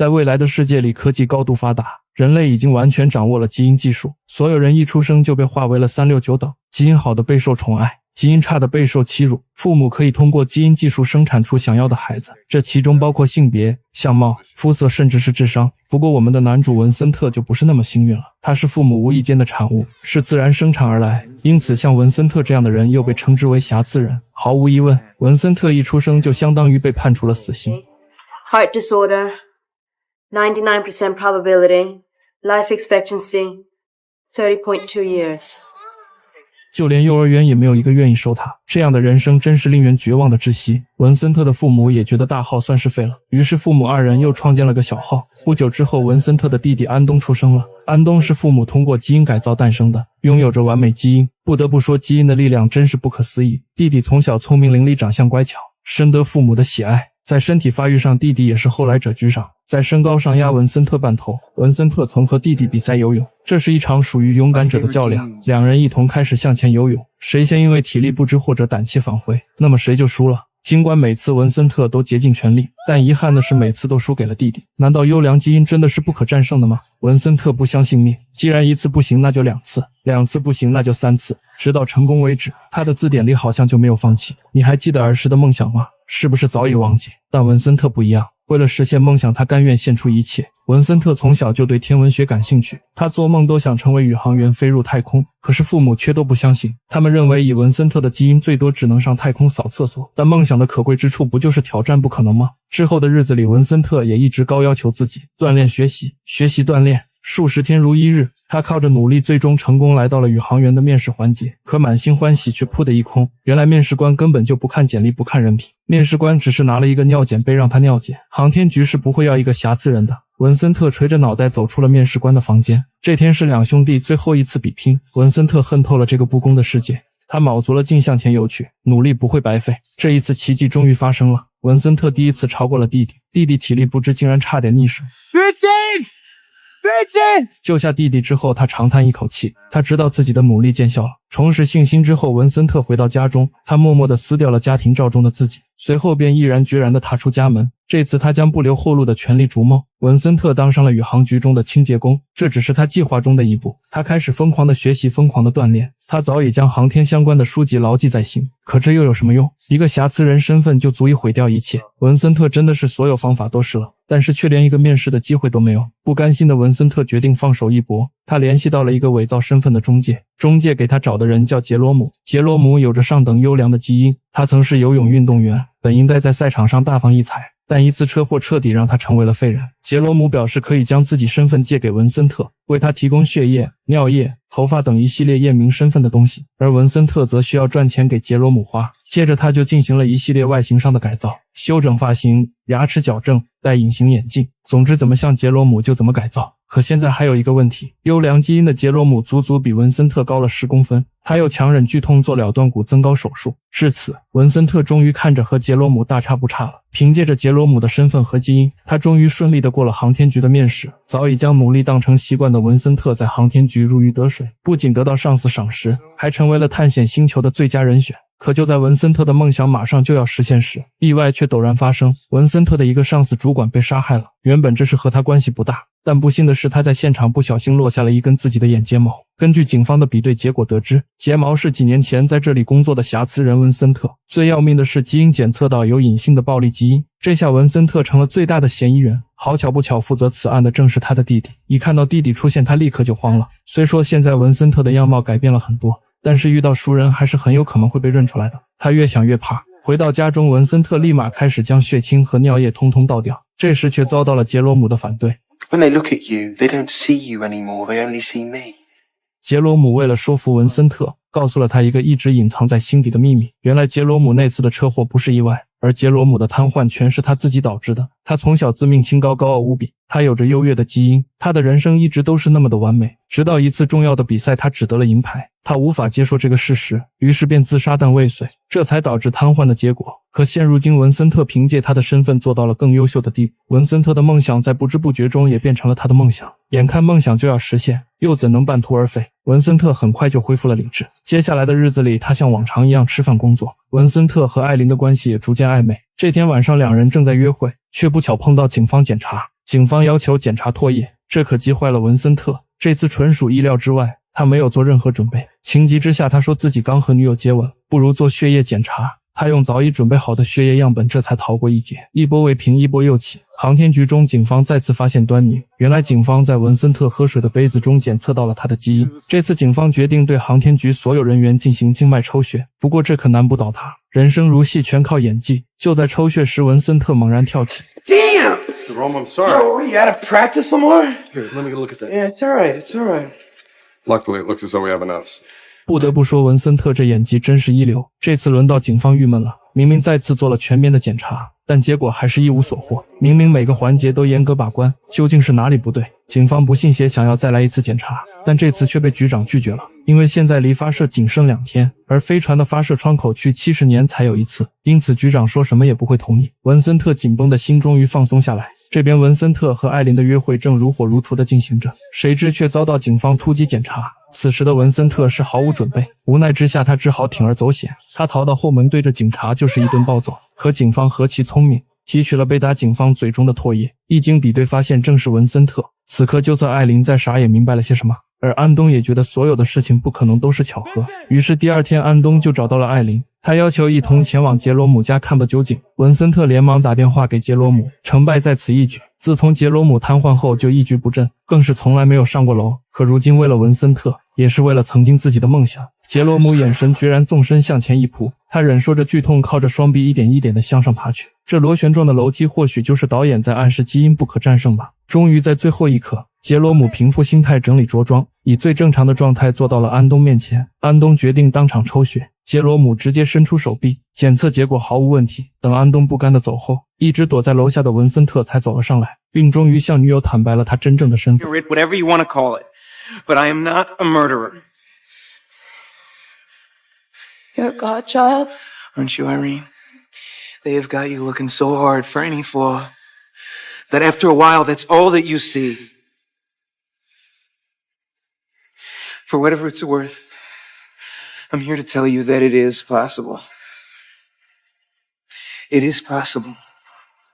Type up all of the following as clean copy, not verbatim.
在未来的世界里，科技高度发达，人类已经完全掌握了基因技术，所有人一出生就被划为了369等，基因好的备受宠爱，基因差的备受欺辱。父母可以通过基因技术生产出想要的孩子，这其中包括性别、相貌、肤色，甚至是智商。不过我们的男主文森特就不是那么幸运了，他是父母无意间的产物，是自然生产而来，因此像文森特这样的人又被称之为瑕疵人。毫无疑问，文森特一出生就相当于被判处了死刑。 Heart disorder, 99% probability, life expectancy, 30.2 years. 就连幼儿园也没有一个愿意收他，这样的人生真是令人绝望的窒息。文森特的父母也觉得大号算是废了，于是父母二人又创建了个小号。不久之后，文森特的弟弟安东出生了。安东是父母通过基因改造诞生的，拥有着完美基因。不得不说，基因的力量真是不可思议。弟弟从小聪明伶俐，长相乖巧，深得父母的喜爱。在身体发育上，弟弟也是后来者居上，在身高上压文森特半头。文森特曾和弟弟比赛游泳，这是一场属于勇敢者的较量，两人一同开始向前游泳，谁先因为体力不支或者胆怯返回，那么谁就输了。尽管每次文森特都竭尽全力，但遗憾的是每次都输给了弟弟。难道优良基因真的是不可战胜的吗？文森特不相信命，既然一次不行，那就2次，2次不行，那就3次，直到成功为止。他的字典里好像就没有放弃。你还记得儿时的梦想吗？是不是早已忘记？但文森特不一样，为了实现梦想，他甘愿献出一切。文森特从小就对天文学感兴趣，他做梦都想成为宇航员，飞入太空。可是父母却都不相信，他们认为以文森特的基因最多只能上太空扫厕所。但梦想的可贵之处不就是挑战不可能吗？之后的日子里，文森特也一直高要求自己，锻炼学习，学习锻炼，数10天如一日。他靠着努力，最终成功来到了宇航员的面试环节，可满心欢喜却扑的一空。原来面试官根本就不看简历，不看人品，面试官只是拿了一个尿检杯让他尿检。航天局是不会要一个瑕疵人的。文森特垂着脑袋走出了面试官的房间。这天是两兄弟最后一次比拼，文森特恨透了这个不公的世界，他卯足了劲向前游去，努力不会白费。这一次奇迹终于发生了，文森特第一次超过了弟弟，弟弟体力不支，竟然差点溺水。救下弟弟之后，他长叹一口气，他知道自己的努力见效了。重拾信心之后，文森特回到家中，他默默地撕掉了家庭照中的自己，随后便毅然决然地踏出家门。这次他将不留后路地全力逐梦。文森特当上了宇航局中的清洁工，这只是他计划中的一步。他开始疯狂地学习，疯狂地锻炼。他早已将航天相关的书籍牢记在心，可这又有什么用？一个瑕疵人身份就足以毁掉一切。文森特真的是所有方法都试了，但是却连一个面试的机会都没有。不甘心的文森特决定放手一搏，他联系到了一个伪造身份的中介，中介给他找的人叫杰罗姆。杰罗姆有着上等优良的基因，他曾是游泳运动员，本应该在赛场上大放异彩，但一次车祸彻底让他成为了废人。杰罗姆表示可以将自己身份借给文森特，为他提供血液、尿液、头发等一系列验明身份的东西，而文森特则需要赚钱给杰罗姆花。接着他就进行了一系列外形上的改造，修整发型、牙齿矫正、戴隐形眼镜，总之怎么像杰罗姆就怎么改造。可现在还有一个问题，优良基因的杰罗姆足足比文森特高了10公分，他又强忍剧痛做了断骨增高手术。至此，文森特终于看着和杰罗姆大差不差了。凭借着杰罗姆的身份和基因，他终于顺利地过了航天局的面试。早已将努力当成习惯的文森特在航天局如鱼得水，不仅得到上司赏识，还成为了探险星球的最佳人选。可就在文森特的梦想马上就要实现时，意外却陡然发生，文森特的一个上司主管被杀害了。原本这事和他关系不大，但不幸的是他在现场不小心落下了一根自己的眼睫毛。根据警方的比对结果得知，睫毛是几年前在这里工作的瑕疵人文森特。最要命的是基因检测到有隐性的暴力基因，这下文森特成了最大的嫌疑人。好巧不巧，负责此案的正是他的弟弟。一看到弟弟出现，他立刻就慌了。虽说现在文森特的样貌改变了很多，但是遇到熟人还是很有可能会被认出来的。他越想越怕，回到家中，文森特立马开始将血清和尿液通通倒掉，这时却遭到了杰罗姆的反对。When they look at you, they don't see you anymore, they only see me. 杰罗姆为了说服文森特，告诉了他一个一直隐藏在心底的秘密。原来杰罗姆那次的车祸不是意外，而杰罗姆的瘫痪全是他自己导致的。他从小自命清高，高傲无比，他有着优越的基因，他的人生一直都是那么的完美。直到一次重要的比赛，他只得了银牌，他无法接受这个事实，于是便自杀但未遂，这才导致瘫痪的结果。可现如今，文森特凭借他的身份做到了更优秀的地步，文森特的梦想在不知不觉中也变成了他的梦想。眼看梦想就要实现，又怎能半途而废？文森特很快就恢复了理智。接下来的日子里，他像往常一样吃饭工作。文森特和艾琳的关系也逐渐暧昧。这天晚上，两人正在约会，却不巧碰到警方检查。警方要求检查唾液，这可急坏了文森特。这次纯属意料之外，他没有做任何准备。情急之下，他说自己刚和女友接吻，不如做血液检查。他用早已准备好的血液样本，这才逃过一劫。一波未平，一波又起。航天局中，警方再次发现端倪。原来，警方在文森特喝水的杯子中检测到了他的基因。这次，警方决定对航天局所有人员进行静脉抽血。不过，这可难不倒他。人生如戏，全靠演技。就在抽血时，文森特猛然跳起。Damn! Jerome, I'm sorry. Bro, what, you out of practice some more? Here, let me look at that. Yeah, it's alright, it's alright. Luckily, it looks as though we have enough. 不得不说，文森特这演技真是一流。这次轮到警方郁闷了，明明再次做了全面的检查，但结果还是一无所获。明明每个环节都严格把关，究竟是哪里不对？警方不信邪，想要再来一次检查，但这次却被局长拒绝了。因为现在离发射仅剩2天，而飞船的发射窗口去70年才有一次，因此局长说什么也不会同意。文森特紧绷的心终于放松下来。这边文森特和艾琳的约会正如火如荼地进行着，谁知却遭到警方突击检查。此时的文森特是毫无准备，无奈之下他只好铤而走险。他逃到后门，对着警察就是一顿暴揍。可警方何其聪明，提取了被打警方嘴中的唾液，一经比对发现正是文森特。此刻就算艾琳再傻也明白了些什么，而安东也觉得所有的事情不可能都是巧合。于是第二天安东就找到了艾琳，他要求一同前往杰罗姆家看个究竟。文森特连忙打电话给杰罗姆，成败在此一举。自从杰罗姆瘫痪后就一蹶不振，更是从来没有上过楼。可如今为了文森特，也是为了曾经自己的梦想，杰罗姆眼神决然，纵身向前一扑，他忍受着剧痛，靠着双臂一点一点地向上爬去。这螺旋状的楼梯或许就是导演在暗示基因不可战胜吧。终于在最后一刻，杰罗姆平复心态，整理着装，以最正常的状态坐到了安东面前。安东决定当场抽血，杰罗姆直接伸出手臂，检测结果毫无问题。等安东不甘地走后，一直躲在楼下的文森特才走了上来，并终于向女友坦白了他真正的身份。 Whatever you want to call it, but I am not a murderer. You're a godchild? Aren't you, Irene? They have got you looking so hard for any flaw that after a while, that's all that you see. For whatever it's worth, I'm here to tell you that it is possible. It is possible.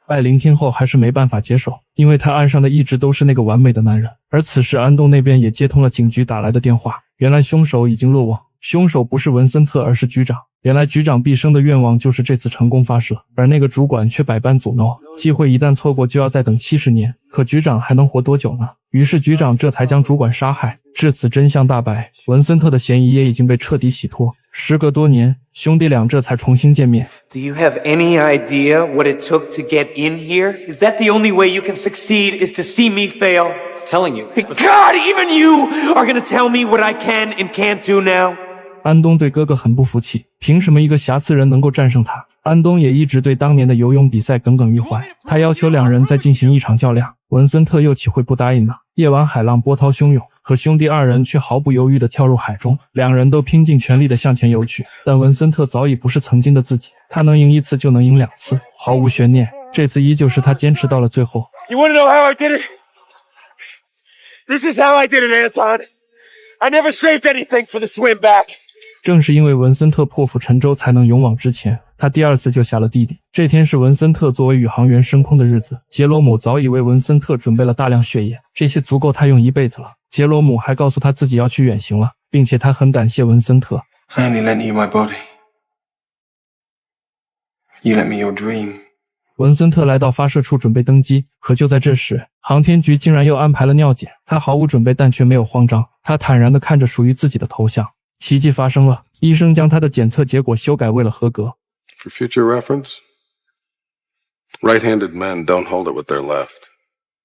艾琳听后还是没办法接受，因为她爱上的一直都是那个完美的男人。而此时安东那边也接通了警局打来的电话，原来凶手已经落网，凶手不是文森特而是局长。原来局长毕生的愿望就是这次成功发射，而那个主管却百般阻挠，机会一旦错过就要再等70年，可局长还能活多久呢？于是局长这才将主管杀害。至此真相大白，文森特的嫌疑也已经被彻底洗脱。时隔多年，兄弟俩这才重新见面。 Do you have any idea what it took to get in here? Is that the only way you can succeed is to see me fail? Telling you. God, even you are gonna tell me what I can and can't do now? 安东对哥哥很不服气，凭什么一个瑕疵人能够战胜他？安东也一直对当年的游泳比赛耿耿于怀，他要求两人再进行一场较量。文森特又岂会不答应呢？夜晚海浪波涛汹涌，可兄弟二人却毫不犹豫地跳入海中，两人都拼尽全力地向前游去。但文森特早已不是曾经的自己，他能赢一次就能赢2次，毫无悬念。这次依旧是他坚持到了最后。 You wanna know how I did it? This is how I did it, Anton. I never saved anything for the swim back. 正是因为文森特破釜沉舟才能勇往直前，他第2次救下了弟弟。这天是文森特作为宇航员升空的日子，杰罗姆早已为文森特准备了大量血液，这些足够他用一辈子了。杰罗姆还告诉他自己要去远行了，并且他很感谢文森特。 I only lent you my body. You lent me your dream. 文森特来到发射处准备登机，可就在这时，航天局竟然又安排了尿检。他毫无准备，但却没有慌张，他坦然地看着属于自己的头像。奇迹发生了，医生将他的检测结果修改，为了合格。 For future reference, right-handed men don't hold it with their left.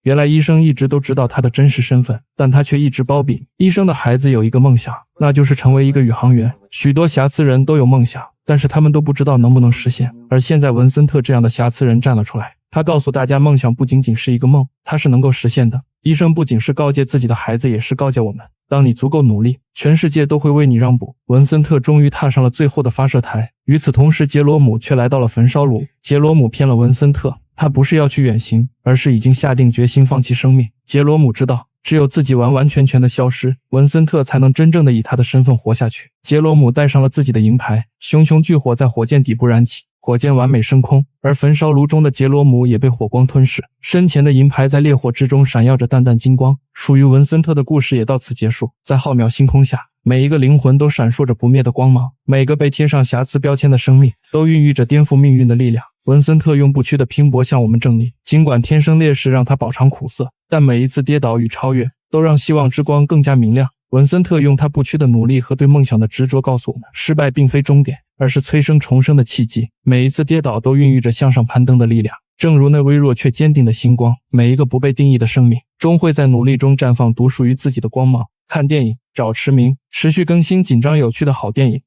原来医生一直都知道他的真实身份，但他却一直包庇。医生的孩子有一个梦想，那就是成为一个宇航员。许多瑕疵人都有梦想，但是他们都不知道能不能实现。而现在文森特这样的瑕疵人站了出来，他告诉大家，梦想不仅仅是一个梦，它是能够实现的。医生不仅是告诫自己的孩子，也是告诫我们，当你足够努力，全世界都会为你让步。文森特终于踏上了最后的发射台，与此同时，杰罗姆却来到了焚烧炉。杰罗姆骗了文森特，他不是要去远行，而是已经下定决心放弃生命。杰罗姆知道，只有自己完完全全的消失，文森特才能真正的以他的身份活下去。杰罗姆带上了自己的银牌，熊熊巨火在火箭底部燃起，火箭完美升空，而焚烧炉中的杰罗姆也被火光吞噬，身前的银牌在烈火之中闪耀着淡淡金光。属于文森特的故事也到此结束。在浩渺星空下，每一个灵魂都闪烁着不灭的光芒，每个被贴上瑕疵标签的生命都孕育着颠覆命运的力量。文森特用不屈的拼搏向我们证明，尽管天生劣势让他饱尝苦涩，但每一次跌倒与超越都让希望之光更加明亮。文森特用他不屈的努力和对梦想的执着告诉我们，失败并非终点，而是催生重生的契机。每一次跌倒都孕育着向上攀登的力量，正如那微弱却坚定的星光。每一个不被定义的生命终会在努力中绽放独属于自己的光芒。看电影找驰名，持续更新紧张有趣的好电影。